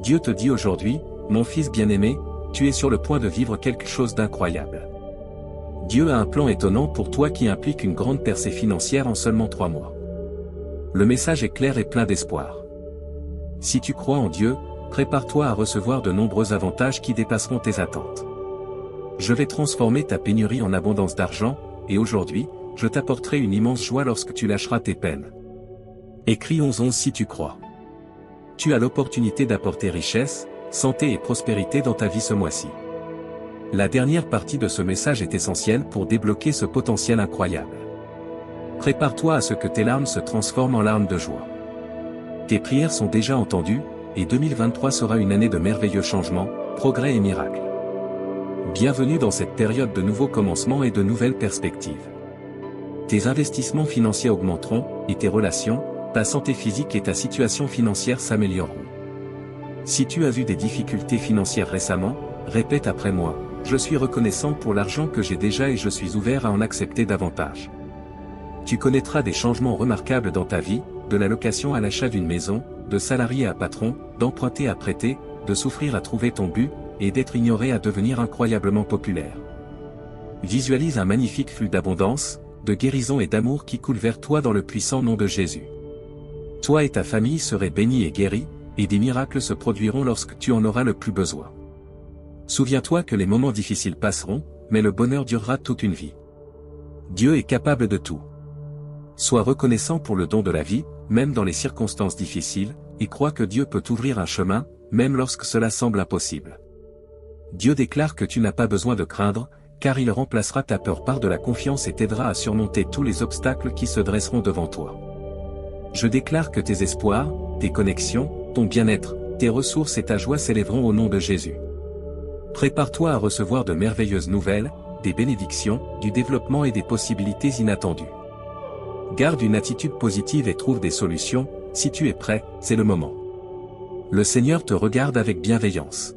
Dieu te dit aujourd'hui, mon fils bien-aimé, tu es sur le point de vivre quelque chose d'incroyable. Dieu a un plan étonnant pour toi qui implique une grande percée financière en seulement 3 mois. Le message est clair et plein d'espoir. Si tu crois en Dieu, prépare-toi à recevoir de nombreux avantages qui dépasseront tes attentes. Je vais transformer ta pénurie en abondance d'argent, et aujourd'hui, je t'apporterai une immense joie lorsque tu lâcheras tes peines. Écris 11 si tu crois. Tu as l'opportunité d'apporter richesse, santé et prospérité dans ta vie ce mois-ci. La dernière partie de ce message est essentielle pour débloquer ce potentiel incroyable. Prépare-toi à ce que tes larmes se transforment en larmes de joie. Tes prières sont déjà entendues, et 2023 sera une année de merveilleux changements, progrès et miracles. Bienvenue dans cette période de nouveaux commencements et de nouvelles perspectives. Tes investissements financiers augmenteront, et tes relations, ta santé physique et ta situation financière s'amélioreront. Si tu as vu des difficultés financières récemment, répète après moi, je suis reconnaissant pour l'argent que j'ai déjà et je suis ouvert à en accepter davantage. Tu connaîtras des changements remarquables dans ta vie, de la location à l'achat d'une maison, de salarié à patron, d'emprunter à prêter, de souffrir à trouver ton but, et d'être ignoré à devenir incroyablement populaire. Visualise un magnifique flux d'abondance, de guérison et d'amour qui coule vers toi dans le puissant nom de Jésus. Toi et ta famille serez bénis et guéris, et des miracles se produiront lorsque tu en auras le plus besoin. Souviens-toi que les moments difficiles passeront, mais le bonheur durera toute une vie. Dieu est capable de tout. Sois reconnaissant pour le don de la vie, même dans les circonstances difficiles, et crois que Dieu peut t'ouvrir un chemin, même lorsque cela semble impossible. Dieu déclare que tu n'as pas besoin de craindre, car il remplacera ta peur par de la confiance et t'aidera à surmonter tous les obstacles qui se dresseront devant toi. Je déclare que tes espoirs, tes connexions, ton bien-être, tes ressources et ta joie s'élèveront au nom de Jésus. Prépare-toi à recevoir de merveilleuses nouvelles, des bénédictions, du développement et des possibilités inattendues. Garde une attitude positive et trouve des solutions, si tu es prêt, c'est le moment. Le Seigneur te regarde avec bienveillance.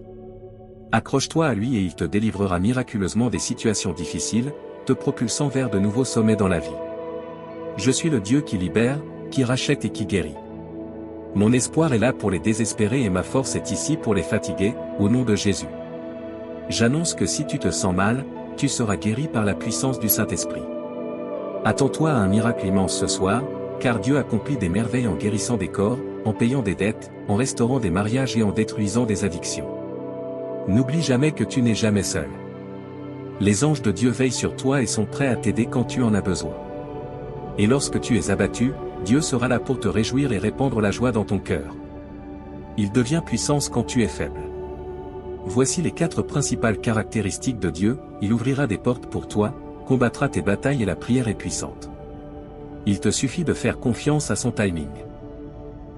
Accroche-toi à lui et il te délivrera miraculeusement des situations difficiles, te propulsant vers de nouveaux sommets dans la vie. Je suis le Dieu qui libère, qui rachète et qui guérit. Mon espoir est là pour les désespérés et ma force est ici pour les fatigués, au nom de Jésus. J'annonce que si tu te sens mal, tu seras guéri par la puissance du Saint-Esprit. Attends-toi à un miracle immense ce soir, car Dieu accomplit des merveilles en guérissant des corps, en payant des dettes, en restaurant des mariages et en détruisant des addictions. N'oublie jamais que tu n'es jamais seul. Les anges de Dieu veillent sur toi et sont prêts à t'aider quand tu en as besoin. Et lorsque tu es abattu, Dieu sera là pour te réjouir et répandre la joie dans ton cœur. Il devient puissance quand tu es faible. Voici les 4 principales caractéristiques de Dieu, il ouvrira des portes pour toi, combattra tes batailles et la prière est puissante. Il te suffit de faire confiance à son timing.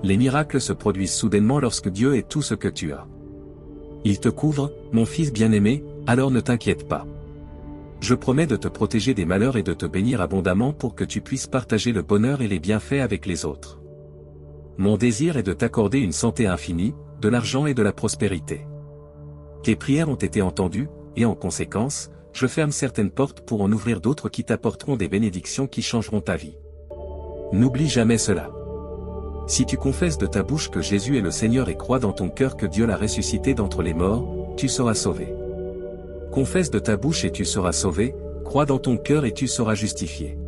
Les miracles se produisent soudainement lorsque Dieu est tout ce que tu as. Il te couvre, mon fils bien-aimé, alors ne t'inquiète pas. Je promets de te protéger des malheurs et de te bénir abondamment pour que tu puisses partager le bonheur et les bienfaits avec les autres. Mon désir est de t'accorder une santé infinie, de l'argent et de la prospérité. Tes prières ont été entendues, et en conséquence, je ferme certaines portes pour en ouvrir d'autres qui t'apporteront des bénédictions qui changeront ta vie. N'oublie jamais cela. Si tu confesses de ta bouche que Jésus est le Seigneur et crois dans ton cœur que Dieu l'a ressuscité d'entre les morts, tu seras sauvé. Confesse de ta bouche et tu seras sauvé, crois dans ton cœur et tu seras justifié.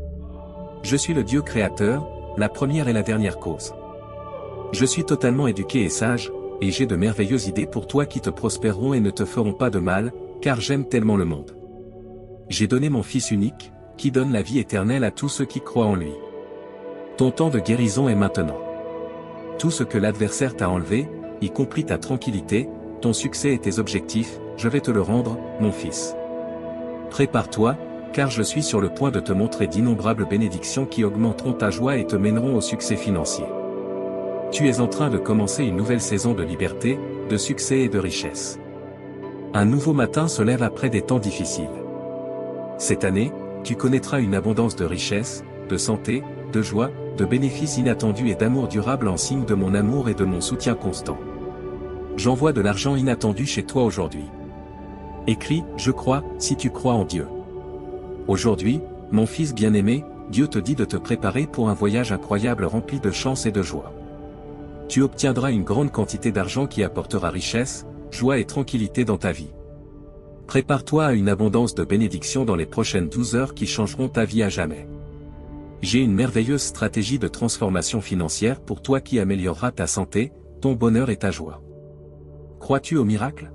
Je suis le Dieu créateur, la première et la dernière cause. Je suis totalement éduqué et sage, et j'ai de merveilleuses idées pour toi qui te prospéreront et ne te feront pas de mal, car j'aime tellement le monde. J'ai donné mon Fils unique, qui donne la vie éternelle à tous ceux qui croient en lui. Ton temps de guérison est maintenant. Tout ce que l'adversaire t'a enlevé, y compris ta tranquillité, ton succès et tes objectifs, je vais te le rendre, mon fils. Prépare-toi, car je suis sur le point de te montrer d'innombrables bénédictions qui augmenteront ta joie et te mèneront au succès financier. Tu es en train de commencer une nouvelle saison de liberté, de succès et de richesse. Un nouveau matin se lève après des temps difficiles. Cette année, tu connaîtras une abondance de richesse, de santé, de joie, de bénéfices inattendus et d'amour durable en signe de mon amour et de mon soutien constant. J'envoie de l'argent inattendu chez toi aujourd'hui. Écris, je crois, si tu crois en Dieu. Aujourd'hui, mon fils bien-aimé, Dieu te dit de te préparer pour un voyage incroyable rempli de chance et de joie. tu obtiendras une grande quantité d'argent qui apportera richesse, joie et tranquillité dans ta vie. Prépare-toi à une abondance de bénédictions dans les prochaines 12 heures qui changeront ta vie à jamais. J'ai une merveilleuse stratégie de transformation financière pour toi qui améliorera ta santé, ton bonheur et ta joie. Crois-tu au miracle?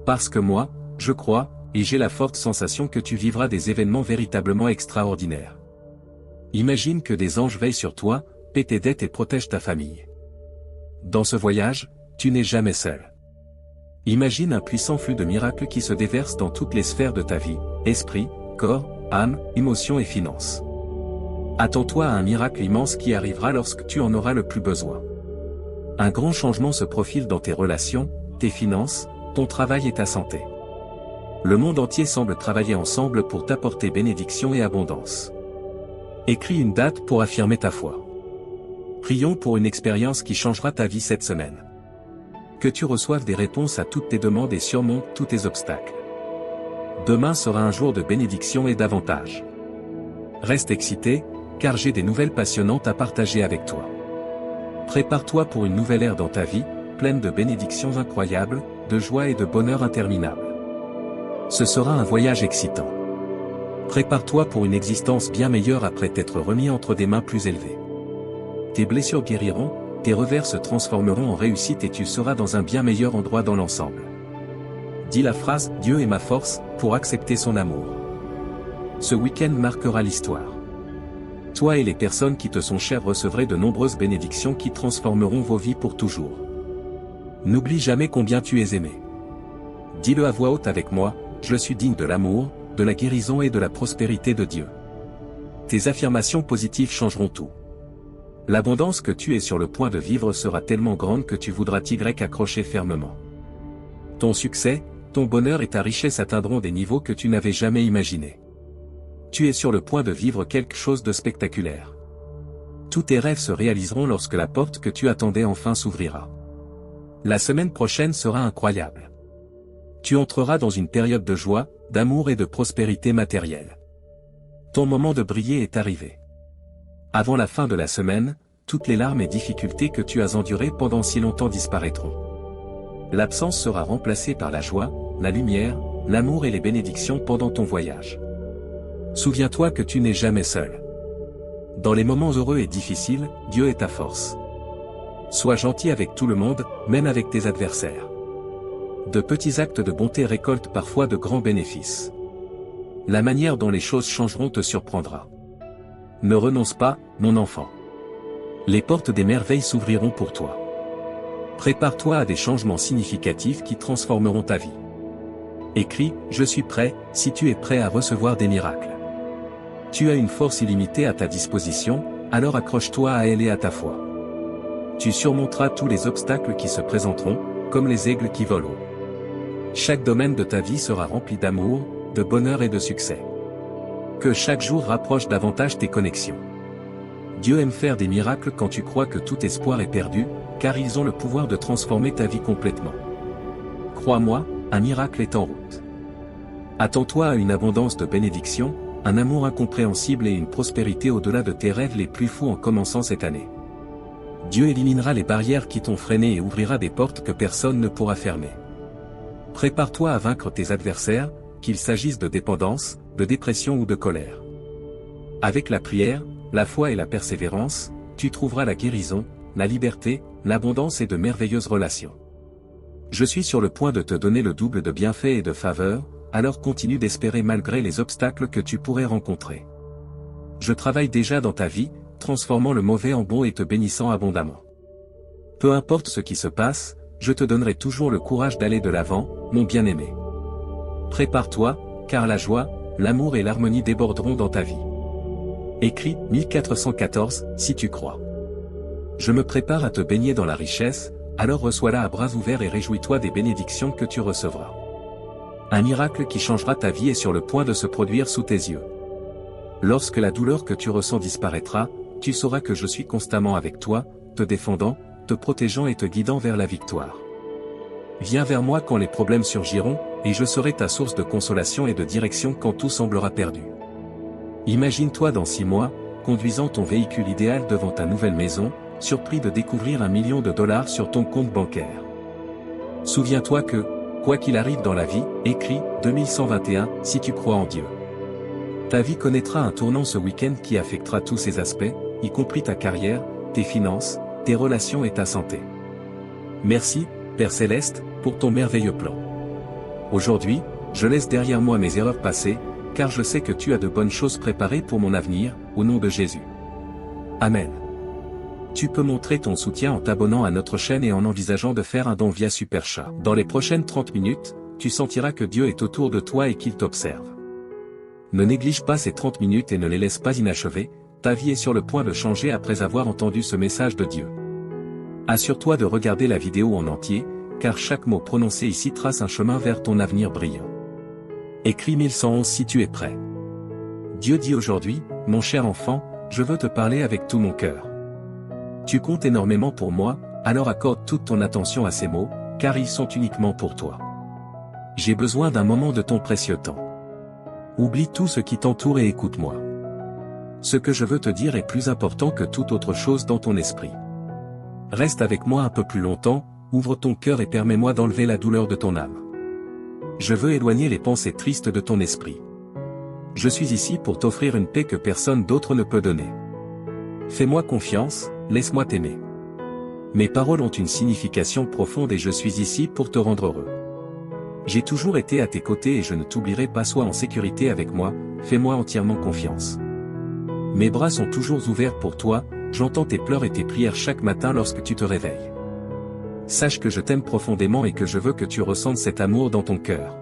Parce que moi, je crois, et j'ai la forte sensation que tu vivras des événements véritablement extraordinaires. Imagine que des anges veillent sur toi, paient tes dettes et protègent ta famille. Dans ce voyage, tu n'es jamais seul. Imagine un puissant flux de miracles qui se déverse dans toutes les sphères de ta vie, esprit, corps, âme, émotions et finances. Attends-toi à un miracle immense qui arrivera lorsque tu en auras le plus besoin. Un grand changement se profile dans tes relations, tes finances, ton travail et ta santé. Le monde entier semble travailler ensemble pour t'apporter bénédiction et abondance. Écris une date pour affirmer ta foi. Prions pour une expérience qui changera ta vie cette semaine. Que tu reçoives des réponses à toutes tes demandes et surmontes tous tes obstacles. Demain sera un jour de bénédiction et d'avantage. Reste excité, car j'ai des nouvelles passionnantes à partager avec toi. Prépare-toi pour une nouvelle ère dans ta vie, pleine de bénédictions incroyables, de joie et de bonheur interminable. Ce sera un voyage excitant. Prépare-toi pour une existence bien meilleure après t'être remis entre des mains plus élevées. Tes blessures guériront, tes revers se transformeront en réussite et tu seras dans un bien meilleur endroit dans l'ensemble. Dis la phrase « Dieu est ma force » pour accepter son amour. Ce week-end marquera l'histoire. Toi et les personnes qui te sont chères recevrez de nombreuses bénédictions qui transformeront vos vies pour toujours. N'oublie jamais combien tu es aimé. Dis-le à voix haute avec moi, je suis digne de l'amour, de la guérison et de la prospérité de Dieu. Tes affirmations positives changeront tout. L'abondance que tu es sur le point de vivre sera tellement grande que tu voudras t'y accrocher fermement. Ton succès, ton bonheur et ta richesse atteindront des niveaux que tu n'avais jamais imaginés. Tu es sur le point de vivre quelque chose de spectaculaire. Tous tes rêves se réaliseront lorsque la porte que tu attendais enfin s'ouvrira. La semaine prochaine sera incroyable. Tu entreras dans une période de joie, d'amour et de prospérité matérielle. Ton moment de briller est arrivé. Avant la fin de la semaine, toutes les larmes et difficultés que tu as endurées pendant si longtemps disparaîtront. L'absence sera remplacée par la joie, la lumière, l'amour et les bénédictions pendant ton voyage. Souviens-toi que tu n'es jamais seul. Dans les moments heureux et difficiles, Dieu est ta force. Sois gentil avec tout le monde, même avec tes adversaires. De petits actes de bonté récoltent parfois de grands bénéfices. La manière dont les choses changeront te surprendra. Ne renonce pas, mon enfant. Les portes des merveilles s'ouvriront pour toi. Prépare-toi à des changements significatifs qui transformeront ta vie. Écris « Je suis prêt » si tu es prêt à recevoir des miracles. Tu as une force illimitée à ta disposition, alors accroche-toi à elle et à ta foi. Tu surmonteras tous les obstacles qui se présenteront, comme les aigles qui volent haut. Chaque domaine de ta vie sera rempli d'amour, de bonheur et de succès. Que chaque jour rapproche davantage tes connexions. Dieu aime faire des miracles quand tu crois que tout espoir est perdu, car ils ont le pouvoir de transformer ta vie complètement. Crois-moi, un miracle est en route. Attends-toi à une abondance de bénédictions, un amour incompréhensible et une prospérité au-delà de tes rêves les plus fous en commençant cette année. Dieu éliminera les barrières qui t'ont freiné et ouvrira des portes que personne ne pourra fermer. Prépare-toi à vaincre tes adversaires, qu'il s'agisse de dépendance, de dépression ou de colère. Avec la prière, la foi et la persévérance, tu trouveras la guérison, la liberté, l'abondance et de merveilleuses relations. Je suis sur le point de te donner le double de bienfaits et de faveurs, alors continue d'espérer malgré les obstacles que tu pourrais rencontrer. Je travaille déjà dans ta vie, transformant le mauvais en bon et te bénissant abondamment. Peu importe ce qui se passe, je te donnerai toujours le courage d'aller de l'avant, mon bien-aimé. Prépare-toi, car la joie, l'amour et l'harmonie déborderont dans ta vie. Écrit 1414, si tu crois. Je me prépare à te baigner dans la richesse, alors reçois-la à bras ouverts et réjouis-toi des bénédictions que tu recevras. Un miracle qui changera ta vie est sur le point de se produire sous tes yeux. Lorsque la douleur que tu ressens disparaîtra, tu sauras que je suis constamment avec toi, te défendant, te protégeant et te guidant vers la victoire. Viens vers moi quand les problèmes surgiront, et je serai ta source de consolation et de direction quand tout semblera perdu. Imagine-toi dans 6 mois, conduisant ton véhicule idéal devant ta nouvelle maison, surpris de découvrir $1 million sur ton compte bancaire. Souviens-toi que, quoi qu'il arrive dans la vie, écrit 2121, si tu crois en Dieu. Ta vie connaîtra un tournant ce week-end qui affectera tous ses aspects, y compris ta carrière, tes finances, tes relations et ta santé. Merci, Père Céleste, pour ton merveilleux plan. Aujourd'hui, je laisse derrière moi mes erreurs passées, car je sais que tu as de bonnes choses préparées pour mon avenir, au nom de Jésus. Amen. Tu peux montrer ton soutien en t'abonnant à notre chaîne et en envisageant de faire un don via Superchat. Dans les prochaines 30 minutes, tu sentiras que Dieu est autour de toi et qu'il t'observe. Ne néglige pas ces 30 minutes et ne les laisse pas inachevées, ta vie est sur le point de changer après avoir entendu ce message de Dieu. Assure-toi de regarder la vidéo en entier, car chaque mot prononcé ici trace un chemin vers ton avenir brillant. Écris 1111 si tu es prêt. Dieu dit aujourd'hui, mon cher enfant, je veux te parler avec tout mon cœur. Tu comptes énormément pour moi, alors accorde toute ton attention à ces mots, car ils sont uniquement pour toi. J'ai besoin d'un moment de ton précieux temps. Oublie tout ce qui t'entoure et écoute-moi. Ce que je veux te dire est plus important que toute autre chose dans ton esprit. Reste avec moi un peu plus longtemps, ouvre ton cœur et permets-moi d'enlever la douleur de ton âme. Je veux éloigner les pensées tristes de ton esprit. Je suis ici pour t'offrir une paix que personne d'autre ne peut donner. Fais-moi confiance, laisse-moi t'aimer. Mes paroles ont une signification profonde et je suis ici pour te rendre heureux. J'ai toujours été à tes côtés et je ne t'oublierai pas. Sois en sécurité avec moi, fais-moi entièrement confiance. Mes bras sont toujours ouverts pour toi, j'entends tes pleurs et tes prières chaque matin lorsque tu te réveilles. Sache que je t'aime profondément et que je veux que tu ressentes cet amour dans ton cœur.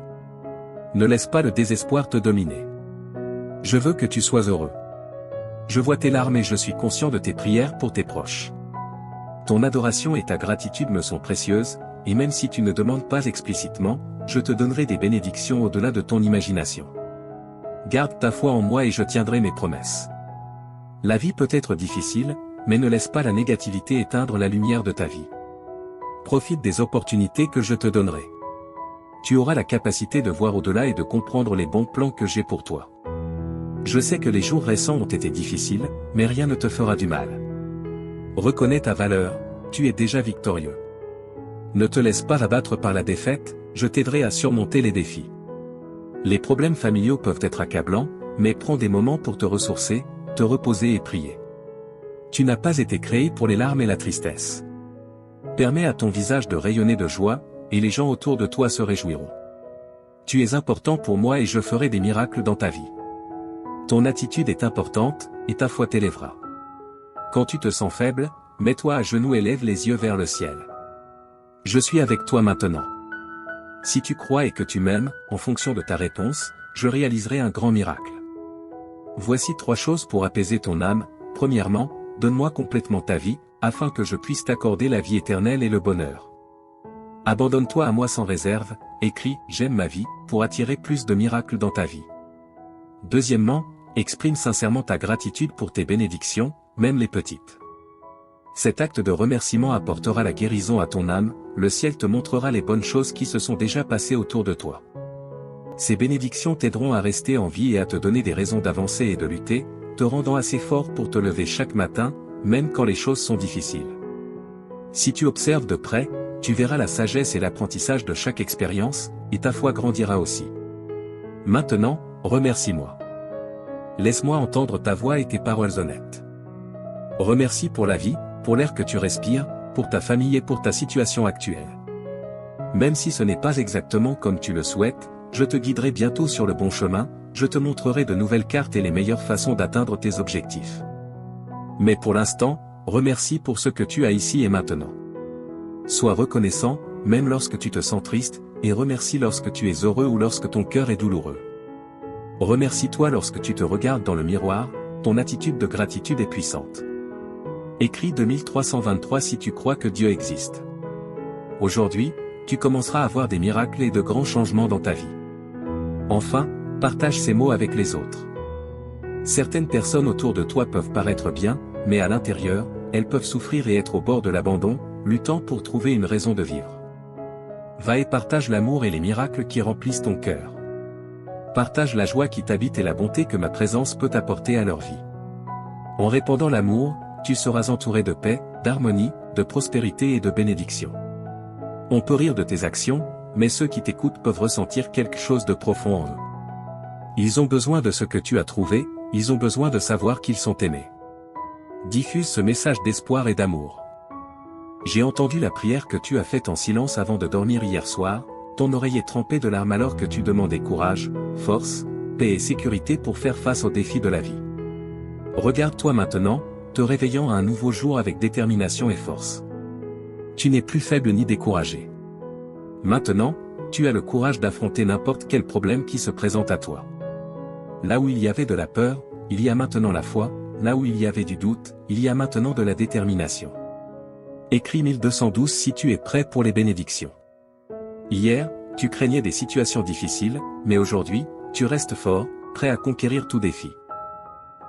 Ne laisse pas le désespoir te dominer. Je veux que tu sois heureux. Je vois tes larmes et je suis conscient de tes prières pour tes proches. Ton adoration et ta gratitude me sont précieuses, et même si tu ne demandes pas explicitement, je te donnerai des bénédictions au-delà de ton imagination. Garde ta foi en moi et je tiendrai mes promesses. La vie peut être difficile, mais ne laisse pas la négativité éteindre la lumière de ta vie. Profite des opportunités que je te donnerai. Tu auras la capacité de voir au-delà et de comprendre les bons plans que j'ai pour toi. Je sais que les jours récents ont été difficiles, mais rien ne te fera du mal. Reconnais ta valeur, tu es déjà victorieux. Ne te laisse pas abattre par la défaite, je t'aiderai à surmonter les défis. Les problèmes familiaux peuvent être accablants, mais prends des moments pour te ressourcer, te reposer et prier. Tu n'as pas été créé pour les larmes et la tristesse. Permets à ton visage de rayonner de joie, et les gens autour de toi se réjouiront. Tu es important pour moi et je ferai des miracles dans ta vie. Ton attitude est importante, et ta foi t'élèvera. Quand tu te sens faible, mets-toi à genoux et lève les yeux vers le ciel. Je suis avec toi maintenant. Si tu crois et que tu m'aimes, en fonction de ta réponse, je réaliserai un grand miracle. Voici 3 choses pour apaiser ton âme. Premièrement, donne-moi complètement ta vie, afin que je puisse t'accorder la vie éternelle et le bonheur. Abandonne-toi à moi sans réserve, écris « J'aime ma vie » pour attirer plus de miracles dans ta vie. Deuxièmement, exprime sincèrement ta gratitude pour tes bénédictions, même les petites. Cet acte de remerciement apportera la guérison à ton âme, le ciel te montrera les bonnes choses qui se sont déjà passées autour de toi. Ces bénédictions t'aideront à rester en vie et à te donner des raisons d'avancer et de lutter, te rendant assez fort pour te lever chaque matin, même quand les choses sont difficiles. Si tu observes de près, tu verras la sagesse et l'apprentissage de chaque expérience, et ta foi grandira aussi. Maintenant, remercie-moi. Laisse-moi entendre ta voix et tes paroles honnêtes. Remercie pour la vie, pour l'air que tu respires, pour ta famille et pour ta situation actuelle. Même si ce n'est pas exactement comme tu le souhaites, je te guiderai bientôt sur le bon chemin, je te montrerai de nouvelles cartes et les meilleures façons d'atteindre tes objectifs. Mais pour l'instant, remercie pour ce que tu as ici et maintenant. Sois reconnaissant, même lorsque tu te sens triste, et remercie lorsque tu es heureux ou lorsque ton cœur est douloureux. Remercie-toi lorsque tu te regardes dans le miroir, ton attitude de gratitude est puissante. Écris 2323 si tu crois que Dieu existe. Aujourd'hui, tu commenceras à voir des miracles et de grands changements dans ta vie. Enfin, partage ces mots avec les autres. Certaines personnes autour de toi peuvent paraître bien, mais à l'intérieur, elles peuvent souffrir et être au bord de l'abandon, luttant pour trouver une raison de vivre. Va et partage l'amour et les miracles qui remplissent ton cœur. Partage la joie qui t'habite et la bonté que ma présence peut apporter à leur vie. En répandant l'amour, tu seras entouré de paix, d'harmonie, de prospérité et de bénédiction. On peut rire de tes actions, mais ceux qui t'écoutent peuvent ressentir quelque chose de profond en eux. Ils ont besoin de ce que tu as trouvé, ils ont besoin de savoir qu'ils sont aimés. Diffuse ce message d'espoir et d'amour. J'ai entendu la prière que tu as faite en silence avant de dormir hier soir, ton oreille est trempée de larmes alors que tu demandais courage, force, paix et sécurité pour faire face aux défis de la vie. Regarde-toi maintenant, te réveillant à un nouveau jour avec détermination et force. Tu n'es plus faible ni découragé. Maintenant, tu as le courage d'affronter n'importe quel problème qui se présente à toi. Là où il y avait de la peur, il y a maintenant la foi, là où il y avait du doute, il y a maintenant de la détermination. Écris 1212 si tu es prêt pour les bénédictions. Hier, tu craignais des situations difficiles, mais aujourd'hui, tu restes fort, prêt à conquérir tout défi.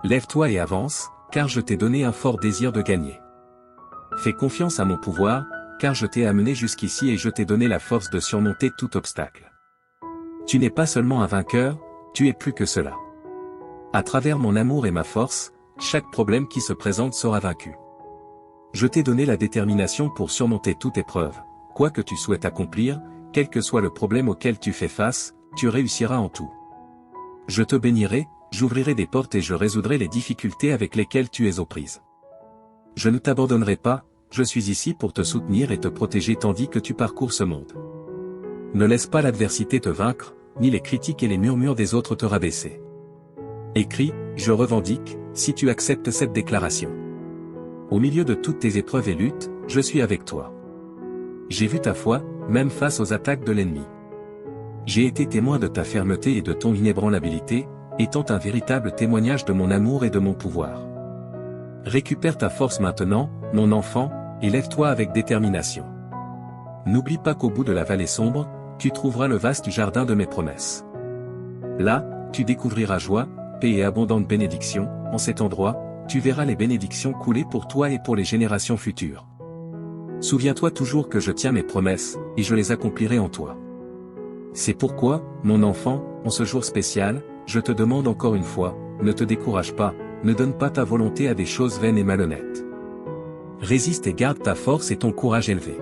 Lève-toi et avance, car je t'ai donné un fort désir de gagner. Fais confiance à mon pouvoir, car je t'ai amené jusqu'ici et je t'ai donné la force de surmonter tout obstacle. Tu n'es pas seulement un vainqueur, tu es plus que cela. À travers mon amour et ma force, chaque problème qui se présente sera vaincu. Je t'ai donné la détermination pour surmonter toute épreuve, quoi que tu souhaites accomplir, quel que soit le problème auquel tu fais face, tu réussiras en tout. Je te bénirai, j'ouvrirai des portes et je résoudrai les difficultés avec lesquelles tu es aux prises. Je ne t'abandonnerai pas, je suis ici pour te soutenir et te protéger tandis que tu parcours ce monde. Ne laisse pas l'adversité te vaincre, ni les critiques et les murmures des autres te rabaisser. Écris, je revendique, si tu acceptes cette déclaration. Au milieu de toutes tes épreuves et luttes, je suis avec toi. J'ai vu ta foi, même face aux attaques de l'ennemi. J'ai été témoin de ta fermeté et de ton inébranlabilité, étant un véritable témoignage de mon amour et de mon pouvoir. Récupère ta force maintenant, mon enfant, et lève-toi avec détermination. N'oublie pas qu'au bout de la vallée sombre, tu trouveras le vaste jardin de mes promesses. Là, tu découvriras joie, paix et abondante bénédiction, en cet endroit, tu verras les bénédictions couler pour toi et pour les générations futures. Souviens-toi toujours que je tiens mes promesses, et je les accomplirai en toi. C'est pourquoi, mon enfant, en ce jour spécial, je te demande encore une fois, ne te décourage pas, ne donne pas ta volonté à des choses vaines et malhonnêtes. Résiste et garde ta force et ton courage élevé.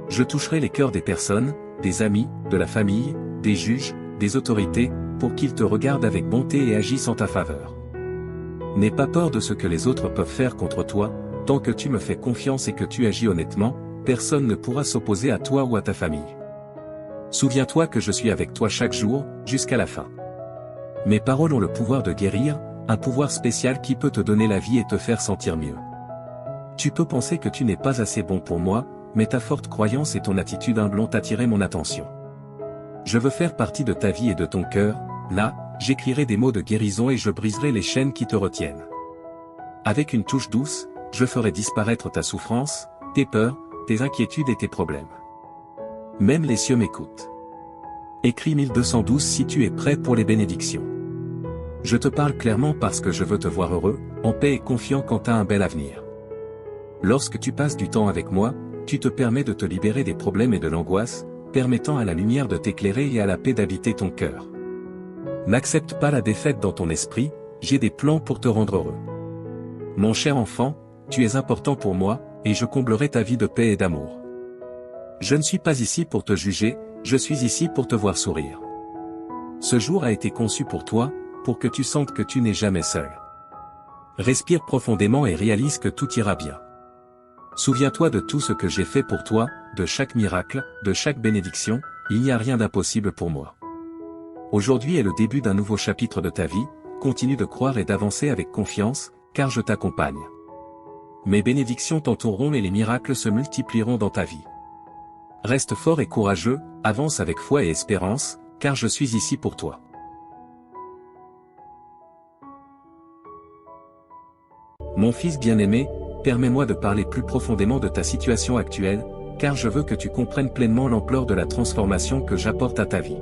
Je toucherai les cœurs des personnes, des amis, de la famille, des juges, des autorités, pour qu'ils te regardent avec bonté et agissent en ta faveur. N'aie pas peur de ce que les autres peuvent faire contre toi, tant que tu me fais confiance et que tu agis honnêtement, personne ne pourra s'opposer à toi ou à ta famille. Souviens-toi que je suis avec toi chaque jour, jusqu'à la fin. Mes paroles ont le pouvoir de guérir, un pouvoir spécial qui peut te donner la vie et te faire sentir mieux. Tu peux penser que tu n'es pas assez bon pour moi, mais ta forte croyance et ton attitude humble ont attiré mon attention. Je veux faire partie de ta vie et de ton cœur, là, j'écrirai des mots de guérison et je briserai les chaînes qui te retiennent. Avec une touche douce, je ferai disparaître ta souffrance, tes peurs, tes inquiétudes et tes problèmes. Même les cieux m'écoutent. Écris 1212 si tu es prêt pour les bénédictions. Je te parle clairement parce que je veux te voir heureux, en paix et confiant quant à un bel avenir. Lorsque tu passes du temps avec moi, tu te permets de te libérer des problèmes et de l'angoisse, permettant à la lumière de t'éclairer et à la paix d'habiter ton cœur. N'accepte pas la défaite dans ton esprit, j'ai des plans pour te rendre heureux. Mon cher enfant, tu es important pour moi, et je comblerai ta vie de paix et d'amour. Je ne suis pas ici pour te juger, je suis ici pour te voir sourire. Ce jour a été conçu pour toi, pour que tu sentes que tu n'es jamais seul. Respire profondément et réalise que tout ira bien. Souviens-toi de tout ce que j'ai fait pour toi, de chaque miracle, de chaque bénédiction, il n'y a rien d'impossible pour moi. Aujourd'hui est le début d'un nouveau chapitre de ta vie, continue de croire et d'avancer avec confiance, car je t'accompagne. Mes bénédictions t'entoureront et les miracles se multiplieront dans ta vie. Reste fort et courageux, avance avec foi et espérance, car je suis ici pour toi. Mon fils bien-aimé, permets-moi de parler plus profondément de ta situation actuelle, car je veux que tu comprennes pleinement l'ampleur de la transformation que j'apporte à ta vie.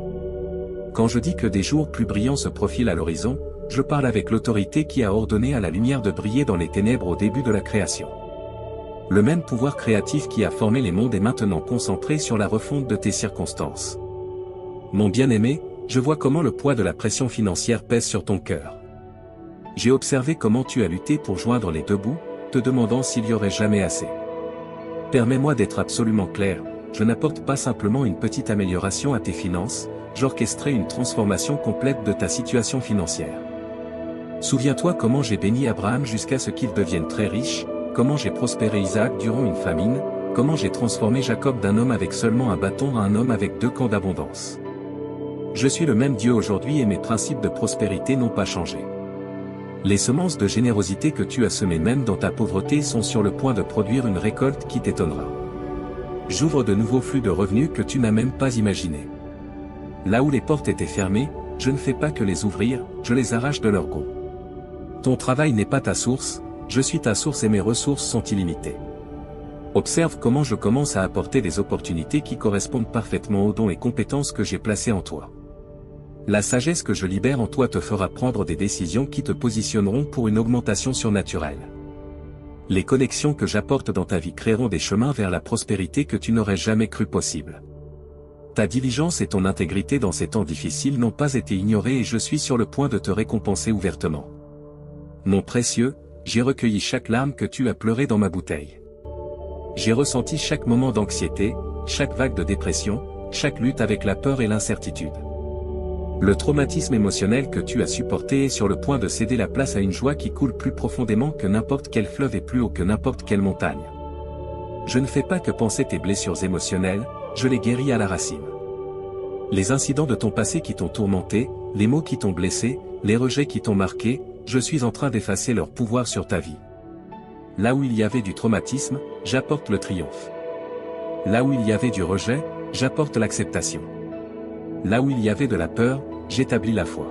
Quand je dis que des jours plus brillants se profilent à l'horizon, je parle avec l'autorité qui a ordonné à la lumière de briller dans les ténèbres au début de la création. Le même pouvoir créatif qui a formé les mondes est maintenant concentré sur la refonte de tes circonstances. Mon bien-aimé, je vois comment le poids de la pression financière pèse sur ton cœur. J'ai observé comment tu as lutté pour joindre les deux bouts, te demandant s'il y aurait jamais assez. Permets-moi d'être absolument clair, je n'apporte pas simplement une petite amélioration à tes finances, j'orchestrerai une transformation complète de ta situation financière. Souviens-toi comment j'ai béni Abraham jusqu'à ce qu'il devienne très riche, comment j'ai prospéré Isaac durant une famine, comment j'ai transformé Jacob d'un homme avec seulement un bâton à un homme avec 2 camps d'abondance. Je suis le même Dieu aujourd'hui et mes principes de prospérité n'ont pas changé. Les semences de générosité que tu as semées même dans ta pauvreté sont sur le point de produire une récolte qui t'étonnera. J'ouvre de nouveaux flux de revenus que tu n'as même pas imaginés. Là où les portes étaient fermées, je ne fais pas que les ouvrir, je les arrache de leur gonds. Ton travail n'est pas ta source, je suis ta source et mes ressources sont illimitées. Observe comment je commence à apporter des opportunités qui correspondent parfaitement aux dons et compétences que j'ai placés en toi. La sagesse que je libère en toi te fera prendre des décisions qui te positionneront pour une augmentation surnaturelle. Les connexions que j'apporte dans ta vie créeront des chemins vers la prospérité que tu n'aurais jamais cru possible. Ta diligence et ton intégrité dans ces temps difficiles n'ont pas été ignorées et je suis sur le point de te récompenser ouvertement. Mon précieux, j'ai recueilli chaque larme que tu as pleurée dans ma bouteille. J'ai ressenti chaque moment d'anxiété, chaque vague de dépression, chaque lutte avec la peur et l'incertitude. Le traumatisme émotionnel que tu as supporté est sur le point de céder la place à une joie qui coule plus profondément que n'importe quel fleuve et plus haut que n'importe quelle montagne. Je ne fais pas que penser tes blessures émotionnelles, je les guéris à la racine. Les incidents de ton passé qui t'ont tourmenté, les mots qui t'ont blessé, les rejets qui t'ont marqué, je suis en train d'effacer leur pouvoir sur ta vie. Là où il y avait du traumatisme, j'apporte le triomphe. Là où il y avait du rejet, j'apporte l'acceptation. Là où il y avait de la peur, j'établis la foi.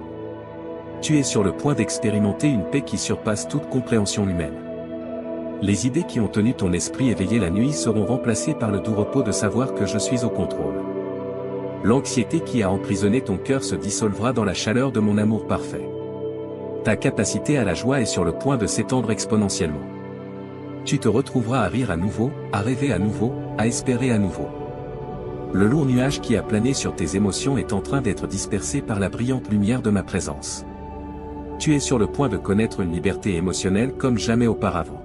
Tu es sur le point d'expérimenter une paix qui surpasse toute compréhension humaine. Les idées qui ont tenu ton esprit éveillé la nuit seront remplacées par le doux repos de savoir que je suis au contrôle. L'anxiété qui a emprisonné ton cœur se dissolvera dans la chaleur de mon amour parfait. Ta capacité à la joie est sur le point de s'étendre exponentiellement. Tu te retrouveras à rire à nouveau, à rêver à nouveau, à espérer à nouveau. Le lourd nuage qui a plané sur tes émotions est en train d'être dispersé par la brillante lumière de ma présence. Tu es sur le point de connaître une liberté émotionnelle comme jamais auparavant.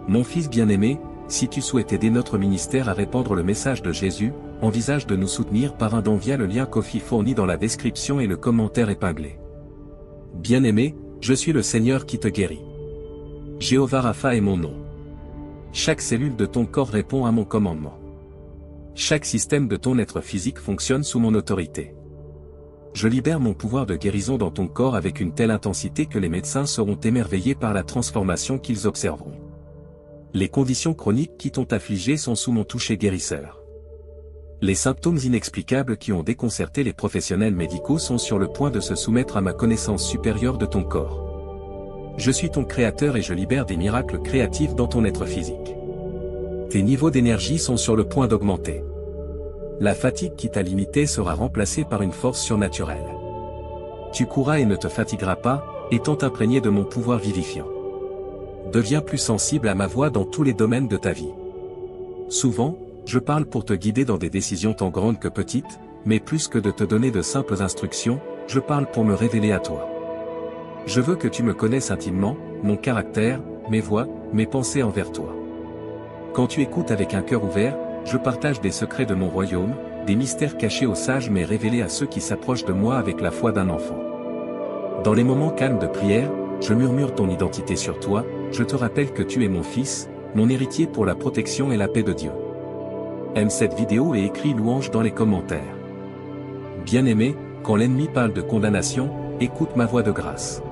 Mon fils bien-aimé, si tu souhaites aider notre ministère à répandre le message de Jésus, envisage de nous soutenir par un don via le lien Ko-fi fourni dans la description et le commentaire épinglé. Bien-aimé, je suis le Seigneur qui te guérit. Jéhovah Rapha est mon nom. Chaque cellule de ton corps répond à mon commandement. Chaque système de ton être physique fonctionne sous mon autorité. Je libère mon pouvoir de guérison dans ton corps avec une telle intensité que les médecins seront émerveillés par la transformation qu'ils observeront. Les conditions chroniques qui t'ont affligé sont sous mon toucher guérisseur. Les symptômes inexplicables qui ont déconcerté les professionnels médicaux sont sur le point de se soumettre à ma connaissance supérieure de ton corps. Je suis ton créateur et je libère des miracles créatifs dans ton être physique. Tes niveaux d'énergie sont sur le point d'augmenter. La fatigue qui t'a limité sera remplacée par une force surnaturelle. Tu courras et ne te fatigueras pas, étant imprégné de mon pouvoir vivifiant. Deviens plus sensible à ma voix dans tous les domaines de ta vie. Souvent, je parle pour te guider dans des décisions tant grandes que petites, mais plus que de te donner de simples instructions, je parle pour me révéler à toi. Je veux que tu me connaisses intimement, mon caractère, mes voies, mes pensées envers toi. Quand tu écoutes avec un cœur ouvert, je partage des secrets de mon royaume, des mystères cachés aux sages mais révélés à ceux qui s'approchent de moi avec la foi d'un enfant. Dans les moments calmes de prière, je murmure ton identité sur toi, je te rappelle que tu es mon fils, mon héritier pour la protection et la paix de Dieu. Aime cette vidéo et écris louange dans les commentaires. Bien-aimé, quand l'ennemi parle de condamnation, écoute ma voix de grâce.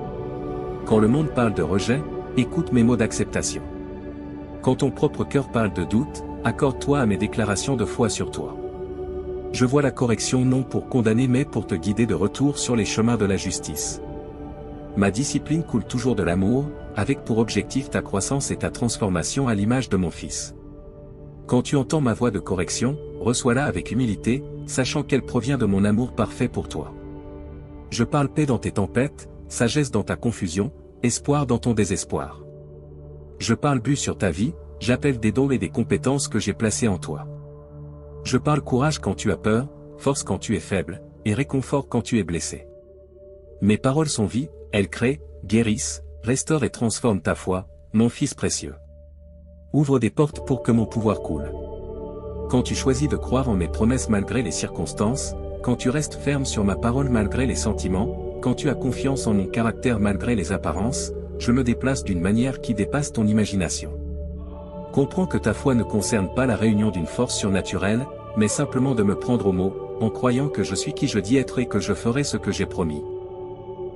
Quand le monde parle de rejet, écoute mes mots d'acceptation. Quand ton propre cœur parle de doute, accorde-toi à mes déclarations de foi sur toi. Je vois la correction non pour condamner mais pour te guider de retour sur les chemins de la justice. Ma discipline coule toujours de l'amour, avec pour objectif ta croissance et ta transformation à l'image de mon Fils. Quand tu entends ma voix de correction, reçois-la avec humilité, sachant qu'elle provient de mon amour parfait pour toi. Je parle paix dans tes tempêtes, sagesse dans ta confusion, espoir dans ton désespoir. Je parle but sur ta vie, j'appelle des dons et des compétences que j'ai placés en toi. Je parle courage quand tu as peur, force quand tu es faible, et réconfort quand tu es blessé. Mes paroles sont vie, elles créent, guérissent, restaurent et transforment ta foi, Mon fils précieux. Ouvre des portes pour que mon pouvoir coule. Quand tu choisis de croire en mes promesses malgré les circonstances, quand tu restes ferme sur ma parole malgré les sentiments, quand tu as confiance en mon caractère malgré les apparences, je me déplace d'une manière qui dépasse ton imagination. Comprends que ta foi ne concerne pas la réunion d'une force surnaturelle, mais simplement de me prendre au mot, en croyant que je suis qui je dis être et que je ferai ce que j'ai promis.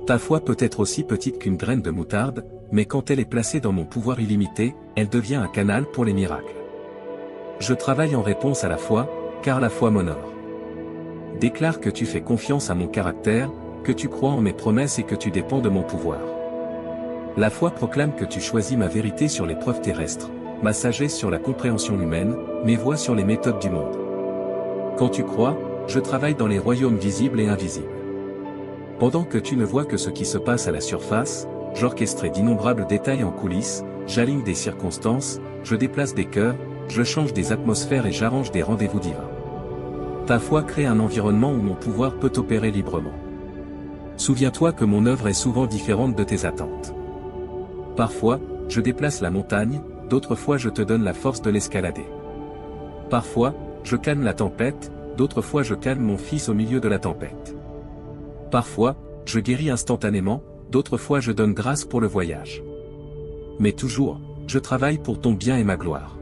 Ta foi peut être aussi petite qu'une graine de moutarde, mais quand elle est placée dans mon pouvoir illimité, elle devient un canal pour les miracles. Je travaille en réponse à la foi, car la foi m'honore. Déclare que tu fais confiance à mon caractère, que tu crois en mes promesses et que tu dépends de mon pouvoir. La foi proclame que tu choisis ma vérité sur les preuves terrestres, ma sagesse sur la compréhension humaine, mes voies sur les méthodes du monde. Quand tu crois, je travaille dans les royaumes visibles et invisibles. Pendant que tu ne vois que ce qui se passe à la surface, j'orchestre d'innombrables détails en coulisses, j'aligne des circonstances, je déplace des cœurs, je change des atmosphères et j'arrange des rendez-vous divins. Ta foi crée un environnement où mon pouvoir peut opérer librement. Souviens-toi que mon œuvre est souvent différente de tes attentes. Parfois, je déplace la montagne, d'autres fois je te donne la force de l'escalader. Parfois, je calme la tempête, d'autres fois je calme mon fils au milieu de la tempête. Parfois, je guéris instantanément, d'autres fois je donne grâce pour le voyage. Mais toujours, je travaille pour ton bien et ma gloire.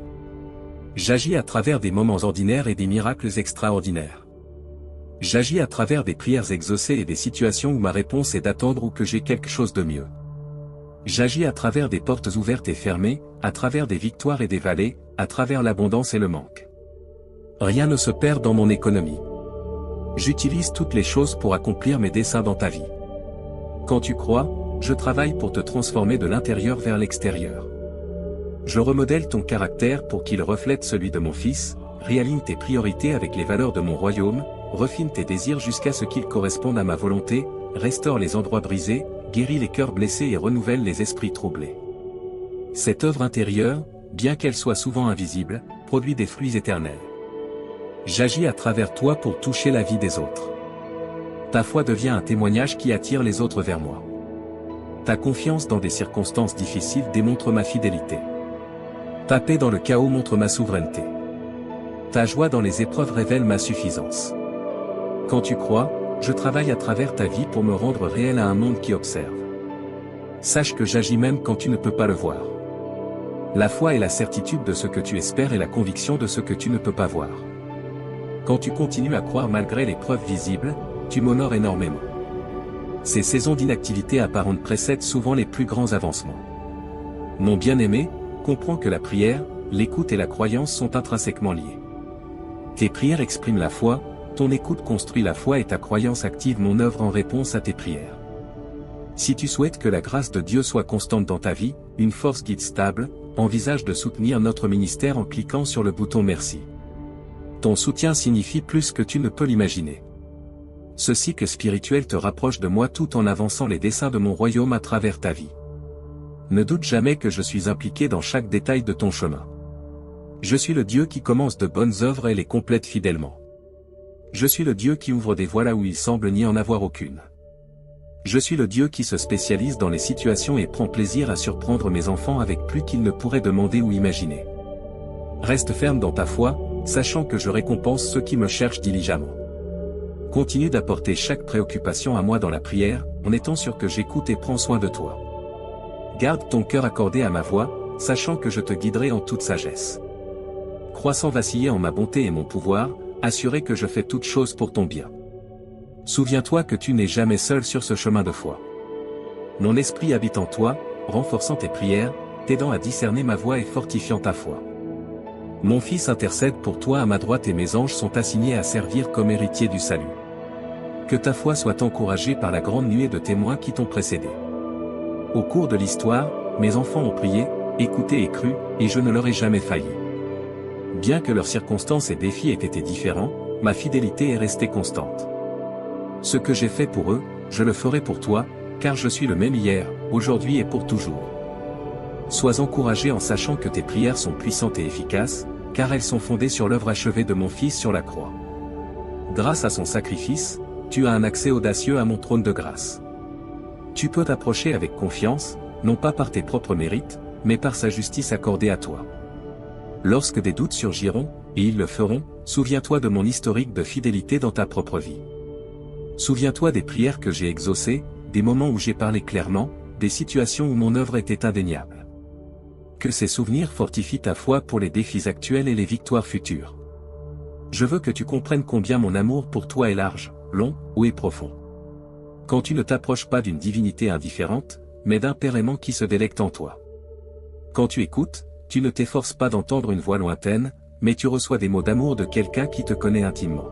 J'agis à travers des moments ordinaires et des miracles extraordinaires. J'agis à travers des prières exaucées et des situations où ma réponse est d'attendre ou que j'ai quelque chose de mieux. J'agis à travers des portes ouvertes et fermées, à travers des victoires et des vallées, à travers l'abondance et le manque. Rien ne se perd dans mon économie. J'utilise toutes les choses pour accomplir mes desseins dans ta vie. Quand tu crois, je travaille pour te transformer de l'intérieur vers l'extérieur. Je remodèle ton caractère pour qu'il reflète celui de mon fils, réaligne tes priorités avec les valeurs de mon royaume, refine tes désirs jusqu'à ce qu'ils correspondent à ma volonté, restaure les endroits brisés, guérit les cœurs blessés et renouvelle les esprits troublés. Cette œuvre intérieure, bien qu'elle soit souvent invisible, produit des fruits éternels. J'agis à travers toi pour toucher la vie des autres. Ta foi devient un témoignage qui attire les autres vers moi. Ta confiance dans des circonstances difficiles démontre ma fidélité. Ta paix dans le chaos montre ma souveraineté. Ta joie dans les épreuves révèle ma suffisance. Quand tu crois, je travaille à travers ta vie pour me rendre réel à un monde qui observe. Sache que j'agis même quand tu ne peux pas le voir. La foi est la certitude de ce que tu espères et la conviction de ce que tu ne peux pas voir. Quand tu continues à croire malgré les preuves visibles, tu m'honores énormément. Ces saisons d'inactivité apparente précèdent souvent les plus grands avancements. Mon bien-aimé, comprends que la prière, l'écoute et la croyance sont intrinsèquement liées. Tes prières expriment la foi, ton écoute construit la foi et ta croyance active mon œuvre en réponse à tes prières. Si tu souhaites que la grâce de Dieu soit constante dans ta vie, une force guide stable, envisage de soutenir notre ministère en cliquant sur le bouton merci. Ton soutien signifie plus que tu ne peux l'imaginer. Ce cycle spirituel te rapproche de moi tout en avançant les desseins de mon royaume à travers ta vie. Ne doute jamais que je suis impliqué dans chaque détail de ton chemin. Je suis le Dieu qui commence de bonnes œuvres et les complète fidèlement. Je suis le Dieu qui ouvre des voies là où il semble n'y en avoir aucune. Je suis le Dieu qui se spécialise dans les situations et prend plaisir à surprendre mes enfants avec plus qu'ils ne pourraient demander ou imaginer. Reste ferme dans ta foi, sachant que je récompense ceux qui me cherchent diligemment. Continue d'apporter chaque préoccupation à moi dans la prière, en étant sûr que j'écoute et prends soin de toi. Garde ton cœur accordé à ma voix, sachant que je te guiderai en toute sagesse. Crois sans vaciller en ma bonté et mon pouvoir, assuré que je fais toutes choses pour ton bien. Souviens-toi que tu n'es jamais seul sur ce chemin de foi. Mon esprit habite en toi, renforçant tes prières, t'aidant à discerner ma voix et fortifiant ta foi. Mon Fils intercède pour toi à ma droite et mes anges sont assignés à servir comme héritiers du salut. Que ta foi soit encouragée par la grande nuée de témoins qui t'ont précédé. Au cours de l'histoire, mes enfants ont prié, écouté et cru, et je ne leur ai jamais failli. Bien que leurs circonstances et défis aient été différents, ma fidélité est restée constante. Ce que j'ai fait pour eux, je le ferai pour toi, car je suis le même hier, aujourd'hui et pour toujours. Sois encouragé en sachant que tes prières sont puissantes et efficaces, car elles sont fondées sur l'œuvre achevée de mon Fils sur la croix. Grâce à son sacrifice, tu as un accès audacieux à mon trône de grâce. Tu peux t'approcher avec confiance, non pas par tes propres mérites, mais par sa justice accordée à toi. Lorsque des doutes surgiront, et ils le feront, souviens-toi de mon historique de fidélité dans ta propre vie. Souviens-toi des prières que j'ai exaucées, des moments où j'ai parlé clairement, des situations où mon œuvre était indéniable. Que ces souvenirs fortifient ta foi pour les défis actuels et les victoires futures. Je veux que tu comprennes combien mon amour pour toi est large, long, haut et profond. Quand tu ne t'approches pas d'une divinité indifférente, mais d'un Père aimant qui se délecte en toi. Quand tu écoutes, tu ne t'efforces pas d'entendre une voix lointaine, mais tu reçois des mots d'amour de quelqu'un qui te connaît intimement.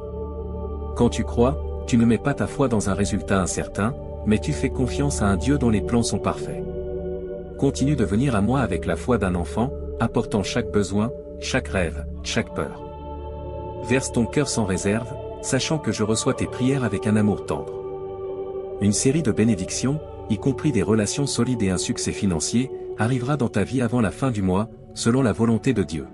Quand tu crois, tu ne mets pas ta foi dans un résultat incertain, mais tu fais confiance à un Dieu dont les plans sont parfaits. Continue de venir à moi avec la foi d'un enfant, apportant chaque besoin, chaque rêve, chaque peur. Verse ton cœur sans réserve, sachant que je reçois tes prières avec un amour tendre. Une série de bénédictions, y compris des relations solides et un succès financier, arrivera dans ta vie avant la fin du mois, selon la volonté de Dieu.